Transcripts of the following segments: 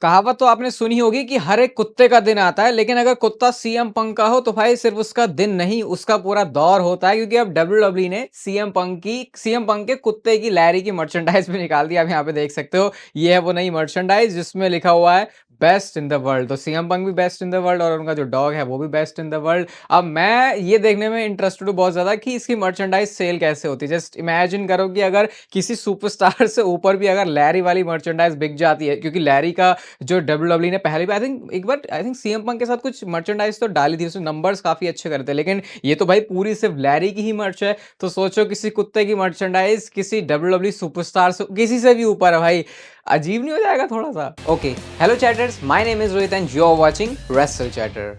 कहावत तो आपने सुनी होगी कि हर एक कुत्ते का दिन आता है, लेकिन अगर कुत्ता सीएम पंक का हो तो भाई सिर्फ उसका दिन नहीं, उसका पूरा दौर होता है। क्योंकि अब डब्ल्यूडब्ल्यूई ने सीएम पंक के कुत्ते की लैरी की मर्चेंडाइज भी निकाल दी। आप यहाँ पे देख सकते हो, ये है वो नई मर्चेंडाइज जिसमें लिखा हुआ है बेस्ट इन द वर्ल्ड। तो सीएम पंक भी बेस्ट इन द वर्ल्ड और उनका जो डॉग है वो भी बेस्ट इन द वर्ल्ड। अब मैं ये देखने में इंटरेस्टेड हूँ बहुत ज्यादा कि इसकी मर्चेंडाइज सेल कैसे होती है। जस्ट इमेजिन करो कि अगर किसी सुपरस्टार से ऊपर भी अगर लैरी वाली मर्चेंडाइज बिक जाती है, क्योंकि लैरी का जो डब्ल्यूडब्ल्यूई ने पहले भी आई थिंक सीएम पंक के साथ कुछ मर्चेंडाइज तो डाली थी, उसमें नंबर्स काफी अच्छे करते, लेकिन ये तो भाई पूरी सिर्फ लैरी की ही मर्च है। तो सोचो किसी कुत्ते की मर्चेंडाइज किसी डब्ल्यूडब्ल्यूई सुपरस्टार से किसी से भी ऊपर है भाई, अजीब नहीं हो जाएगा थोड़ा सा? Okay, hello chatters, my name is Rohit and you are watching Wrestle Chatter,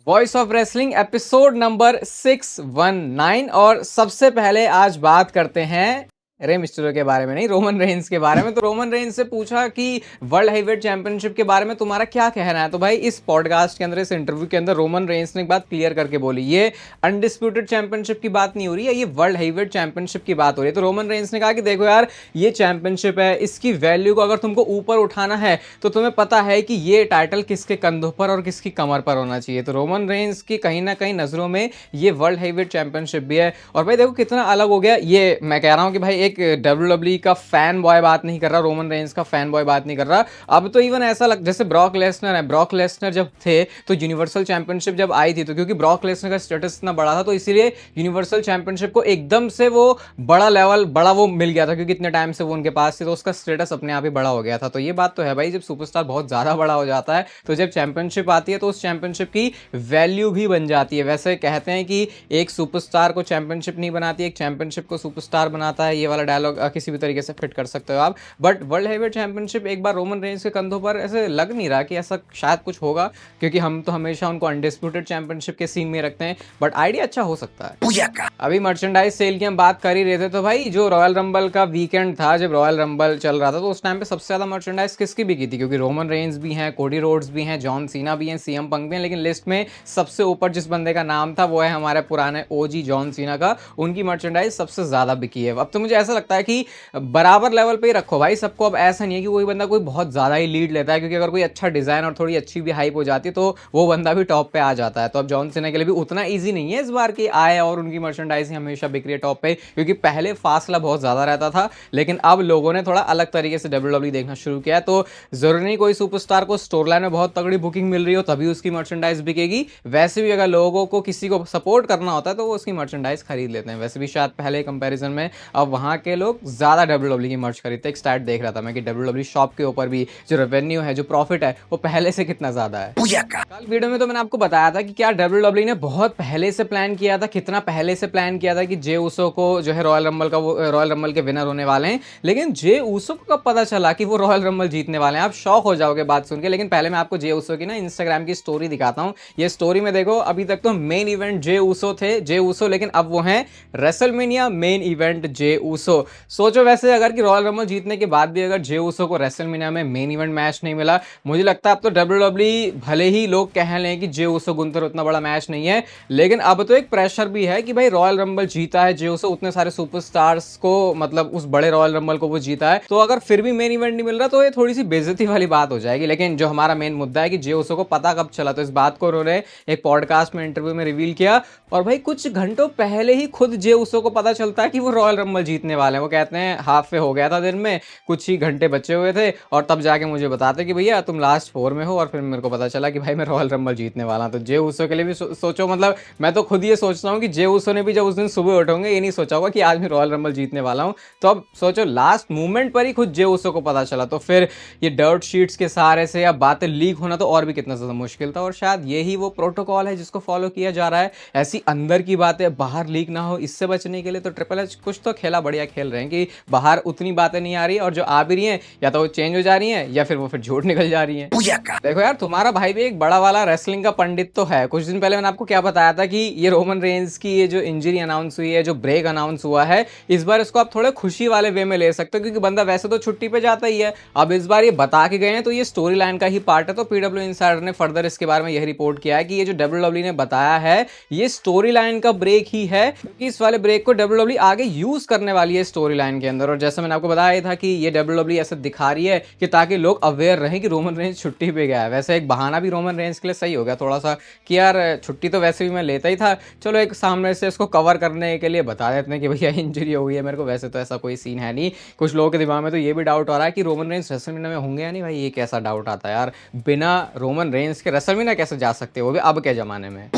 voice of wrestling episode number 619। और सबसे पहले आज बात करते हैं रे मिस्टेरियो के बारे में, नहीं रोमन रेंस के बारे में। तो रोमन रेंस से पूछा कि वर्ल्ड हेवीवेट चैंपियनशिप के बारे में तुम्हारा क्या कहना है। तो भाई इस पॉडकास्ट के अंदर, इस इंटरव्यू के अंदर रोमन रेंस ने एक बात क्लियर करके बोली, ये अनडिस्प्यूटेड चैंपियनशिप की बात नहीं हो रही है, ये वर्ल्ड हेवीवेट चैंपियनशिप की बात हो रही है। तो रोमन रेंस ने कहा कि देखो यार, ये चैंपियनशिप है, इसकी वैल्यू को अगर तुमको ऊपर उठाना है तो तुम्हें पता है कि ये टाइटल किसके कंधों पर और किसकी कमर पर होना चाहिए। तो रोमन रेंस की कहीं ना कहीं नजरों में ये वर्ल्ड हेवीवेट चैंपियनशिप भी है। और भाई देखो कितना अलग हो गया। ये मैं कह रहा हूं कि भाई एक डब्ल्यूडब्ल्यूई का फैन बॉय बात नहीं कर रहा, रोमन रेंस का फैन बॉय बात नहीं कर रहा। अब तो इवन ऐसा लग जैसे ब्रॉक लेसनर है, ब्रॉक लेसनर जब थे तो यूनिवर्सल चैंपियनशिप जब आई थी, तो क्योंकि ब्रॉक लेसनर का स्टेटस इतना बड़ा था तो इसीलिए यूनिवर्सल चैंपियनशिप को एकदम से वो बड़ा लेवल बड़ा वो मिल गया था, क्योंकि इतने टाइम से वो उनके पास थी, तो उसका स्टेटस अपने आप ही बड़ा हो गया था। तो ये बात तो है भाई, जब सुपरस्टार बहुत ज्यादा बड़ा हो जाता है तो जब चैंपियनशिप आती है तो उस चैंपियनशिप की वैल्यू भी बन जाती है। वैसे कहते हैं कि एक सुपरस्टार को चैंपियनशिप नहीं बनाती, एक चैंपियनशिप को सुपरस्टार बनाता है। ये वाला डायलॉग किसी भी तरीके से फिट कर सकते हो आप। बट वर्ल्ड हेवीवेट चैंपियनशिप एक बार रोमन रेंस के कंधों पर ऐसे लग नहीं रहा कि ऐसा शायद कुछ होगा, क्योंकि हम तो हमेशा उनको अनडिस्प्यूटेड चैंपियनशिप के सीन में रखते हैं। बट आइडिया अच्छा हो सकता है। अभी मर्चेंडाइज सेल की हम बात कर ही रहे थे, तो भाई जो रॉयल रंबल का वीकेंड था, जब रॉयल रंबल चल रहा था, तो उस टाइम पे सबसे ज्यादा मर्चेंडाइज किसकी बिकी थी? क्योंकि रोमन रेंस भी हैं, कोडी रोड्स भी हैं, जॉन सीना भी हैं, सीएम पंक भी हैं, लेकिन लिस्ट में सबसे ऊपर जिस बंदे का नाम था वो है हमारे पुराने ओजी जॉन सीना का। उनकी मर्चेंडाइज सबसे ज्यादा बिकी है। अब तो मुझे ऐसा लगता है कि बराबर लेवल पे ही रखो भाई सबको। अब ऐसा नहीं है कि कोई बंदा कोई बहुत ज्यादा ही लीड लेता है, क्योंकि अगर कोई अच्छा डिजाइन और थोड़ी अच्छी भी हाइप हो जाती है तो वो बंदा भी टॉप पे आ जाता है। तो अब जॉन सीना के लिए भी उतना ईजी नहीं है इस बार की आए और उनकी मर्चेंडाइज हमेशा बिक रही है टॉप पे, क्योंकि पहले फासला बहुत ज्यादा रहता था, लेकिन अब लोगों ने थोड़ा अलग तरीके से डब्ल्यूडब्ल्यूई देखना शुरू किया। तो जरूरी नहीं कोई सुपरस्टार को स्टोर लाइन में बहुत तगड़ी बुकिंग मिल रही हो तभी उसकी मर्चेंडाइज बिकेगी। वैसे भी अगर लोगों को किसी को सपोर्ट करना होता है तो वो उसकी मर्चेंडाइज खरीद लेते हैं। वैसे भी शायद पहले कंपैरिजन में अब वहां के लोग ज्यादा डब्ल्यूडब्ल्यूई की मर्च खरीदते हैं। एक स्टैट देख रहा था मैं कि डब्ल्यूडब्ल्यूई शॉप के ऊपर भी जो रेवेन्यू है, जो प्रॉफिट है, वो पहले से कितना ज्यादा है। कल वीडियो में तो मैंने आपको बताया था कि क्या डब्ल्यूडब्ल्यूई ने बहुत पहले से प्लान किया था, कितना पहले से प्लान किया था कि जे उसो को जो है रॉयल रंबल का, वो रॉयल रंबल के विनर होने वाले हैं। लेकिन जे उसो को कब पता चला कि वो रॉयल रंबल जीतने वाले हैं? आप शॉक हो जाओगे बात सुन के। लेकिन पहले मैं आपको जे उसो की ना इंस्टाग्राम की स्टोरी दिखाता हूं। ये स्टोरी में देखो, अभी तक तो मेन इवेंट जे उसो थे, जे उसो, लेकिन अब वो हैं रेसलमेनिया मेन इवेंट जे उसो। सोचो वैसे अगर कि रॉयल रंबल जीतने के बाद भी अगर जे उसो को रेसलमेनिया में मेन इवेंट मैच नहीं मिला, मुझे लगता है अब तो डब्ल्यूडब्ल्यूई भले ही लोग कह लें कि जे उसो गुंथर उतना बड़ा मैच नहीं है, लेकिन अब तो एक प्रेशर भी है कि भाई रॉयल रंबल जीता है जे उसो, उतने सारे सुपरस्टार्स को, मतलब उस बड़े रॉयल रंबल को वो जीता है, तो अगर फिर भी मेन इवेंट नहीं मिल रहा तो ये थोड़ी सी बेइज्जती वाली बात हो जाएगी। लेकिन जो हमारा मेन मुद्दा है कि जे उसो को पता कब चला, तो इस बात को उन्होंने एक पॉडकास्ट में, इंटरव्यू में रिवील किया। और भाई कुछ घंटों पहले ही खुद जे उसो को पता चलता है कि वो रॉयल रंबल जीतने वाले हैं। वो कहते हैं हाफ पे हो गया था दिन में, कुछ ही घंटे बचे हुए थे, और तब जाके मुझे बताते कि भैया तुम लास्ट 4 में हो, और फिर मेरे को पता चला कि भाई मैं रॉयल रंबल जीतने वाला हूं। तो जे उसो के लिए भी सोचो, मतलब मैं तो खुद ये सोचता हूँ कि जे उसो ने भी जब उस दिन सुबह उठोगे ये नहीं सोचा होगा कि आज मैं रॉयल रंबल जीतने वाला हूँ। तो अब सोचो लास्ट मोमेंट पर ही खुद जे उसो को पता चला, तो फिर ये डर्ट शीट्स के सहारे से या बातें लीक होना तो और भी कितना ज्यादा मुश्किल था। और शायद यही वो प्रोटोकॉल है जिसको फॉलो किया जा रहा है, ऐसी अंदर की बातें बाहर लीक ना हो, इससे बचने के लिए तो ट्रिपल एच कुछ तो खेला बढ़िया खेल रहे हैं कि बाहर उतनी बातें नहीं आ रही, और जो आ भी रही हैं या तो वो चेंज हो जा रही हैं या फिर वो फिर झूठ निकल जा रही हैं। देखो यार, तुम्हारा भाई भी एक बड़ा वाला रेसलिंग का पंडित तो है। कुछ दिन पहले मैंने आपको क्या बताया था कि ये रोमन रेंस की ये जो इंजरी अनाउंस हुई है, जो ब्रेक अनाउंस हुआ है, इस बार इसको आप थोड़े खुशी वाले वे में ले सकते हो, क्योंकि बंदा वैसे तो छुट्टी पे जाता ही है। अब इस बार ये बता के गए हैं तो ये स्टोरी लाइन का ही पार्ट है। तो पीडब्ल्यू इनसाइडर ने फर्दर इसके बारे में यह रिपोर्ट किया है कि ये जो डब्ल्यूडब्ल्यूई ने बताया है ये स्टोरी लाइन का ब्रेक ही है, क्योंकि इस वाले ब्रेक को डब्ल्यूडब्ल्यूई आगे यूज करने वाली रही है स्टोरी लाइन के अंदर। और जैसे मैंने आपको बताया था कि ये WWE ऐसे दिखा रही है कि ताकि लोग अवेयर रहें कि रोमन रेंज छुट्टी पे गया है। वैसे एक बहाना भी रोमन रेंज के लिए सही हो गया थोड़ा सा कि यार छुट्टी तो वैसे भी मैं लेता ही था, चलो एक सामने से इसको कवर करने के लिए बता देते हैं कि भैया इंजरी हो गई है मेरे को। वैसे तो ऐसा कोई सीन है नहीं। कुछ लोगों के दिमाग में तो ये भी डाउट हो रहा है कि रोमन रेंज रेसलमेनिया में होंगे या नहीं। भाई ये कैसा डाउट आता है यार, बिना रोमन रेंज के रेसलमेनिया कैसे जा सकते हो, वो भी अब के जमाने में।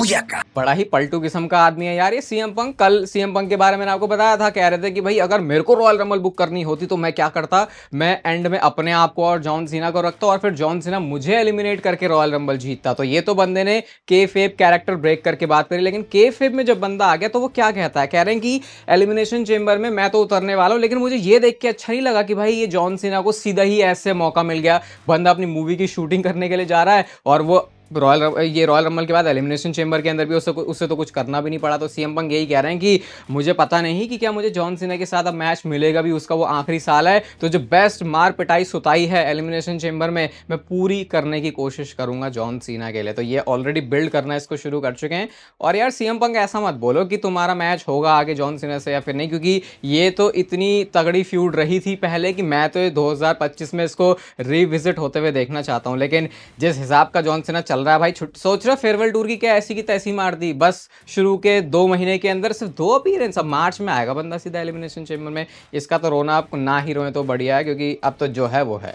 बड़ा ही पलटू किस्म का आदमी है यार ये सीएम पंक। कल सीएम पंक के बारे में आपको बताया था, कह रहे थे कि भाई अगर मेरे को रॉयल रंबल बुक करनी होती तो मैं क्या करता, मैं एंड में अपने आप को और जॉन सीना को रखता और फिर जॉन सीना मुझे एलिमिनेट करके रॉयल रंबल जीतता। तो ये तो बंदे ने केफेब कैरेक्टर ब्रेक करके बात करी, लेकिन केफेब में जब बंदा आ गया तो वो क्या कहता है, कह रहे हैं कि एलिमिनेशन चेंबर में मैं तो उतरने वाला हूं, लेकिन मुझे ये देख के अच्छा नहीं लगा कि भाई ये जॉन सीना को सीधा ही ऐसे मौका मिल गया। बंदा अपनी मूवी की शूटिंग करने के लिए जा रहा है और वो रॉयल रंबल के बाद एलिमिनेशन चेंबर के अंदर भी उससे तो कुछ करना भी नहीं पड़ा। तो सीएम पंक यही कह रहे हैं कि मुझे पता नहीं कि क्या मुझे जॉन सीना के साथ अब मैच मिलेगा भी, उसका वो आखिरी साल है, तो जो बेस्ट मार पिटाई सुताई है एलिमिनेशन चेंबर में मैं पूरी करने की कोशिश करूंगा जॉन सीना के लिए। तो ये ऑलरेडी बिल्ड करना इसको शुरू कर चुके हैं। और यार सीएम पंक ऐसा मत बोलो कि तुम्हारा मैच होगा आगे जॉन सीना से या फिर नहीं, क्योंकि ये तो इतनी तगड़ी फ्यूड रही थी पहले कि मैं तो 2025 में इसको रिविजिट होते हुए देखना चाहता हूं। लेकिन जिस हिसाब का जॉन सीना चल रहा है भाई, सोच रहा फेयरवेल टूर की क्या ऐसी की तैसी मार दी, बस शुरू के 2 महीने के अंदर सिर्फ 2 अपीयरेंस। अब मार्च में आएगा बंदा सीधा एलिमिनेशन चेंबर में। इसका तो रोना आपको ना ही रोए तो बढ़िया है, क्योंकि अब तो जो है वो है।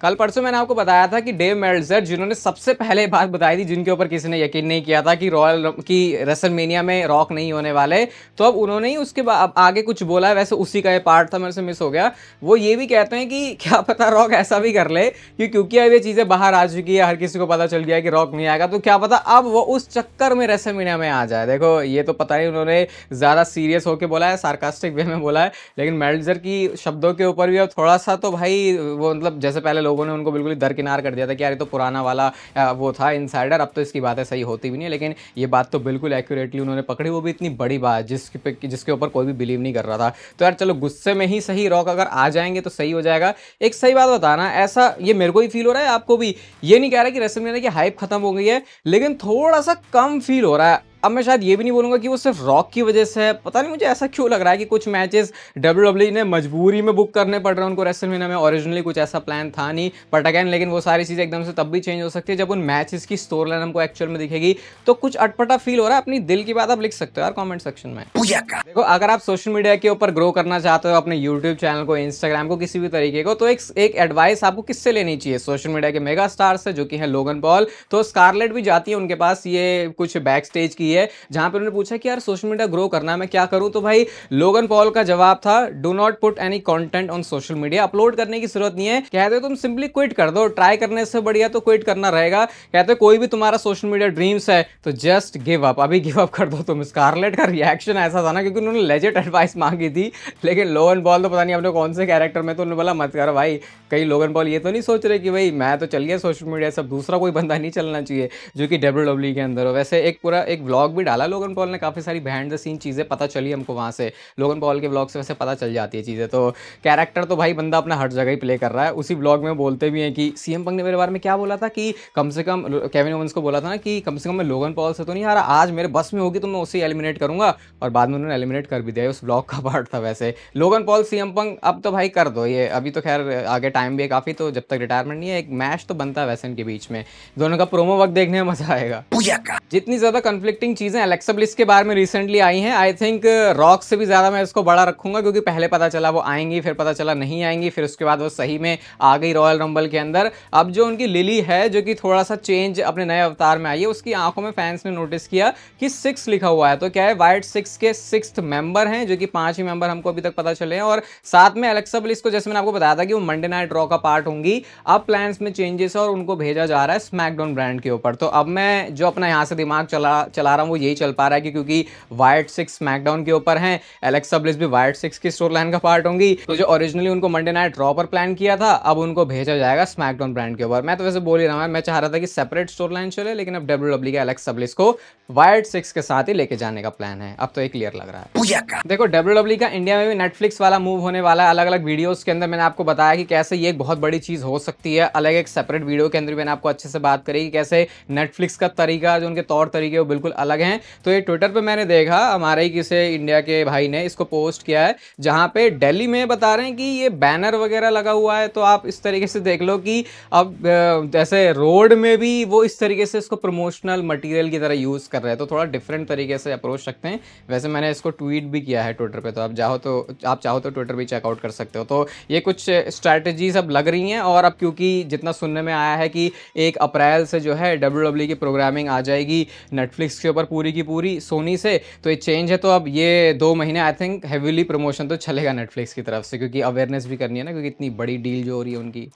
कल परसों मैंने आपको बताया था कि डेव मेल्टजर जिन्होंने सबसे पहले बात बताई थी, जिनके ऊपर किसी ने यकीन नहीं किया था कि रॉयल की रेसलमेनिया में रॉक नहीं होने वाले, तो अब उन्होंने ही उसके बाद आगे कुछ बोला है। वैसे उसी का ये पार्ट था, मेरे से मिस हो गया। वो ये भी कहते हैं कि क्या पता रॉक ऐसा भी कर ले कि क्योंकि अब ये चीजें बाहर आ चुकी है, हर किसी को पता चल गया है कि रॉक नहीं आएगा, तो क्या पता अब वो उस चक्कर में रेसलमेनिया में आ जाए। देखो ये तो पता नहीं उन्होंने ज्यादा सीरियस होकर बोला है, सार्कास्टिक वे में बोला है, लेकिन मेल्टजर की शब्दों के ऊपर भी अब थोड़ा सा तो भाई वो मतलब जैसे पहले लोगों ने उनको बिल्कुल दरकिनार कर दिया था कि यार ये तो पुराना वाला वो था इनसाइडर, अब तो इसकी बातें सही होती भी नहीं है। लेकिन ये बात तो बिल्कुल एक्यूरेटली उन्होंने पकड़ी, वो भी इतनी बड़ी बात जिसके ऊपर कोई भी बिलीव नहीं कर रहा था। तो यार चलो गुस्से में ही सही रॉक अगर आ जाएंगे तो सही हो जाएगा। एक सही बात बताना, ऐसा ये मेरे को ही फील हो रहा है, आपको भी ये नहीं कह रहा कि रेसलमेनिया की हाइप खत्म हो गई है, लेकिन थोड़ा सा कम फील हो रहा है। अब मैं शायद ये भी नहीं बोलूंगा कि वो सिर्फ रॉक की वजह से है, पता नहीं मुझे ऐसा क्यों लग रहा है कि कुछ मैचेस WWE ने मजबूरी में बुक करने पड़ रहे हैं उनको रेसलमेनिया में। ओरिजिनली कुछ ऐसा प्लान था नहीं, बट अगेन लेकिन वो सारी चीज़ें एकदम से तब भी चेंज हो सकती है जब उन मैचेस की स्टोरी लाइन हमको एक्चुअल में दिखेगी। तो कुछ अटपटा फील हो रहा है। अपनी दिल की बात आप लिख सकते हो यार कॉमेंट सेक्शन में। देखो अगर आप सोशल मीडिया के ऊपर ग्रो करना चाहते हो, अपने यूट्यूब चैनल को, इंस्टाग्राम को, किसी भी तरीके को, तो एक एडवाइस आपको किससे लेनी चाहिए, सोशल मीडिया के मेगा स्टार से जो कि है लोगन पॉल। तो स्कारलेट भी जाती है उनके पास, ये कुछ बैक स्टेज की है जहां पर पूछा कि यार सोशल मीडिया ग्रो करना है, मैं क्या करूं। तो भाई लोगन पॉल का जवाब था, do not put any content on social media. Upload करने की जरूरत नहीं है, कहते तुम सिंपली क्विट कर दो, ट्राई करने से बढ़िया तो क्विट करना रहेगा। कहते कोई भी तुम्हारा सोशल मीडिया ड्रीम्स है तो जस्ट गिव अप, अभी गिव अप कर दो तुम। स्कारलेट का रिएक्शन ऐसा था ना, क्योंकि उन्होंने लेजिट एडवाइस मांगी थी, लेकिन लोगन पॉल तो पता नहीं अपने कौन से कैरेक्टर में, तो उन्होंने बोला मत करो भाई। कहीं लोगन पॉल ये तो नहीं सोच रहे कि भाई मैं तो चल गया सोशल मीडिया, सब दूसरा कोई बंदा नहीं चलना चाहिए जो कि WWE के अंदर हो। वैसे एक पूरा एक व्लॉग भी डाला लोगन पॉल ने, काफी सारी बिहाइंड द सीन चीज़ें पता चली हमको वहाँ से। लोगन पॉल के ब्लॉग से वैसे पता चल जाती है चीज़ें। तो कैरेक्टर तो भाई बंदा अपना हर जगह ही प्ले कर रहा है। उसी ब्लॉग में बोलते भी हैं कि सीएम पंक ने मेरे बारे में क्या बोला था कि कम से कम, केविन ओवेंस को बोला था ना कि कम से कम मैं लोगन पॉल से तो नहीं हारा, आज मेरे बस में होगी तो मैं उसे एलिमिनेट करूंगा, और बाद में उन्होंने एलिमिनेट कर भी दिया। उस ब्लॉग का पार्ट था वैसे लोगन पॉल सीएम पंक। अब तो भाई कर दो ये, अभी तो खैर आगे टाइम भी है काफ़ी, तो जब तक रिटायरमेंट नहीं है एक मैच तो बनता है वैसे इनके बीच में, दोनों का प्रोमो वक्त देखने में मजा आएगा। जितनी ज्यादा कन्फ्लिक्टिंग चीजें एलेक्सा ब्लिस के बारे में रिसेंटली आई हैं, आई थिंक रॉक से भी ज़्यादा मैं इसको बड़ा रखूंगा, क्योंकि पहले पता चला वो आएंगी, फिर पता चला नहीं आएंगी, फिर उसके बाद वो सही में आ गई रॉयल रंबल के अंदर। अब जो उनकी लिली है जो कि थोड़ा सा चेंज अपने नए अवतार में आई है, उसकी आंखों में फैंस ने नोटिस किया कि 6 लिखा हुआ है। तो क्या है, वाइट 6 के 6th मेंबर हैं, जो कि 5 ही मेंबर हमको अभी तक पता चले हैं। और साथ में एलेक्सा ब्लिस को, जैसे मैंने आपको बताया था कि वो मंडे नाइट रॉ का पार्ट होंगी, अब प्लान्स में चेंजेस है और उनको भेजा जा रहा है स्मैकडाउन ब्रांड के ऊपर। तो अब मैं जो अपना यहाँ से दिमाग चला रहा हूँ वो यही चल पा रहा है कि क्योंकि वाइट 6 स्मैकडाउन के ऊपर हैं, एलेक्सा ब्लिस भी वाइट 6 की स्टोरी लाइन का पार्ट होंगी। तो जो ओरिजिनली उनको मंडे नाइट रॉ पर प्लान किया था, अब उनको भेजा जाएगा स्मैकडाउन ब्रांड के ऊपर। मैं तो वैसे बोल ही रहा हूं, मैं चाह रहा था कि सेपरेट स्टोरी लाइन चले, लेकिन अब WWE का एलेक्सा ब्लिस को वाइट 6 के साथ ही लेके जाने का प्लान है। अब तो एक क्लियर लग रहा है। देखो WWE का इंडिया में भी नेटफ्लिक्स वाला मूव होने वाला है। अलग अलग वीडियोस के अंदर मैंने आपको बताया कि कैसे ये एक बहुत बड़ी चीज हो सकती है। अलग एक सेपरेट वीडियो के अंदर मैंने आपको अच्छे से बात करी कि कैसे नेटफ्लिक्स का तरीका, जो उनके तौर तरीके वो बिल्कुल अलग हैं। तो ये ट्विटर पे मैंने देखा, हमारे ही किसी इंडिया के भाई ने इसको पोस्ट किया है, जहाँ पे दिल्ली में बता रहे हैं कि ये बैनर वगैरह लगा हुआ है। तो आप इस तरीके से देख लो कि अब जैसे रोड में भी वो इस तरीके से इसको प्रमोशनल मटेरियल की तरह यूज़ कर रहे हैं, तो थोड़ा डिफरेंट तरीके से अप्रोच रखते हैं। वैसे मैंने इसको ट्वीट भी किया है ट्विटर पे, तो आप चाहो तो ट्विटर भी चेकआउट कर सकते हो। तो ये कुछ स्ट्रैटेजीज अब लग रही हैं, और अब क्योंकि जितना सुनने में आया है कि 1 अप्रैल से जो है WWE की प्रोग्रामिंग आ जाएगी नेटफ्लिक्स के ऊपर पूरी की पूरी सोनी से, तो ये चेंज है। तो अब ये 2 महीने आई थिंक हेवीली प्रमोशन तो चलेगा नेटफ्लिक्स की तरफ से, क्योंकि अवेयरनेस भी करनी है ना, क्योंकि इतनी बड़ी डील जो हो रही है उनकी।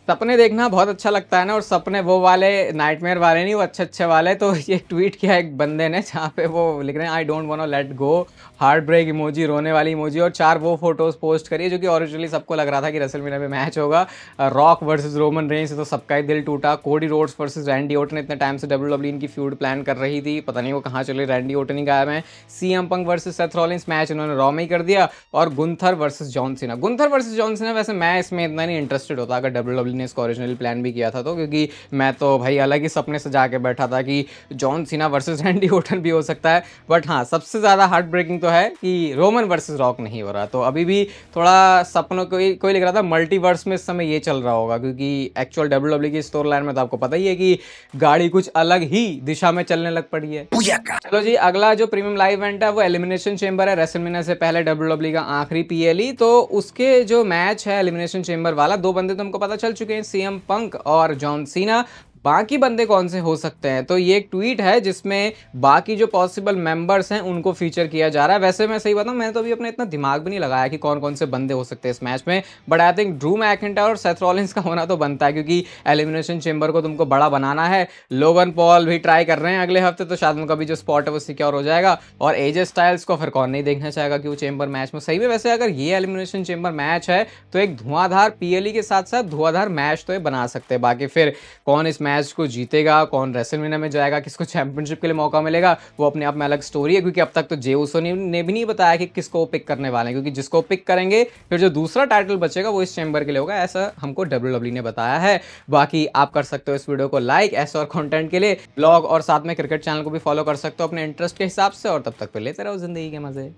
सपने देखना बहुत अच्छा लगता है ना, और सपने वो वाले नाइटमेयर वाले नहीं, वो अच्छे अच्छे वाले। तो ये ट्वीट किया एक बंदे ने, जहाँ पे वो लिख रहे हैं I don't want let go, heart break emoji, रोने वाली इमोजी, और 4 वो फोटोज पोस्ट करी, जो कि ओरिजिनली सबको लग रहा था कि रेसलमेनिया में मैच होगा रॉक वर्सेस रोमन रेंज से, तो सबका ही दिल टूटा। Cody Rhodes versus Randy Orton, इतने टाइम से WWE इनकी फ्यूड प्लान कर रही थी, पता नहीं वो कहाँ चले, रैंडी ओटन ही गायब है। CM Punk versus Seth Rollins match उन्होंने रॉ में ही कर दिया, और Gunther versus John Cena. Gunther versus John Cena, वैसे मैं इसमें इतना नहीं इंटरेस्टेड होता अगर WWE ने इसको ओरिजिनल प्लान भी किया था तो, क्योंकि मैं तो भाई अलग ही सपने सजा के बैठा था कि John Cena versus Randy Orton भी हो सकता है। बट हाँ, सबसे ज़्यादा हार्ट ब्रेकिंग तो है कि रोमन वर्सेस रॉक नहीं हो रहा। तो अभी भी थोड़ा सपनों कोई लिख रहा था मल्टीवर्स में इस समय ये चल रहा होगा, क्योंकि एक्चुअल WWE की स्टोरी लाइन में तो आपको पता ही है कि गाड़ी कुछ अलग ही दिशा में चलने लग पड़ी है। चलो जी, अगला जो प्रीमियम लाइव इवेंट है वो एलिमिनेशन चेंबर है। रेसलमेनिया से पहले WWE का आखिरी PLE, तो उसके जो मैच है एलिमिनेशन चेंबर वाला, 2 बंदे तो हमको पता चल चुके हैं, सीएम पंक और जॉन सीना। बाकी बंदे कौन से हो सकते हैं, तो ये एक ट्वीट है जिसमें बाकी जो पॉसिबल मेंबर्स हैं उनको फीचर किया जा रहा है। वैसे मैं सही बताऊं, मैंने तो अभी अपने इतना दिमाग भी नहीं लगाया कि कौन कौन से बंदे हो सकते हैं इस मैच में, but I think Drew McIntyre और सेथ रॉलिंस का होना तो बनता है, क्योंकि एलिमिनेशन चेंबर को तुमको बड़ा बनाना है। लोगन पॉल भी ट्राई कर रहे हैं अगले हफ्ते, तो शायद उनका भी जो स्पॉट है वो सिक्योर हो जाएगा। और एजे स्टाइल्स को फिर कौन नहीं देखना चाहेगा कि वो चेंबर मैच में सही में। वैसे अगर ये एलिमिनेशन चेंबर मैच है तो एक धुआंधार PLE के साथ साथ धुआंधार मैच तो ये बना सकते हैं। बाकी फिर कौन इस मैच को जीतेगा, कौन रेसलमेनिया में जाएगा, किसको चैंपियनशिप के लिए मौका मिलेगा, वो अपने आप में अलग स्टोरी है। क्योंकि अब तक तो जे उसो ने भी नहीं बताया कि किसको पिक करने वाले हैं, क्योंकि जिसको पिक करेंगे फिर जो दूसरा टाइटल बचेगा वो इस चैम्बर के लिए होगा, ऐसा हमको WWE ने बताया है। बाकी आप कर सकते हो इस वीडियो को लाइक ऐसे और कंटेंट के लिए, ब्लॉग और साथ में क्रिकेट चैनल को भी फॉलो कर सकते हो अपने इंटरेस्ट के हिसाब से। और तब तक पे लेते रहो जिंदगी के मजे।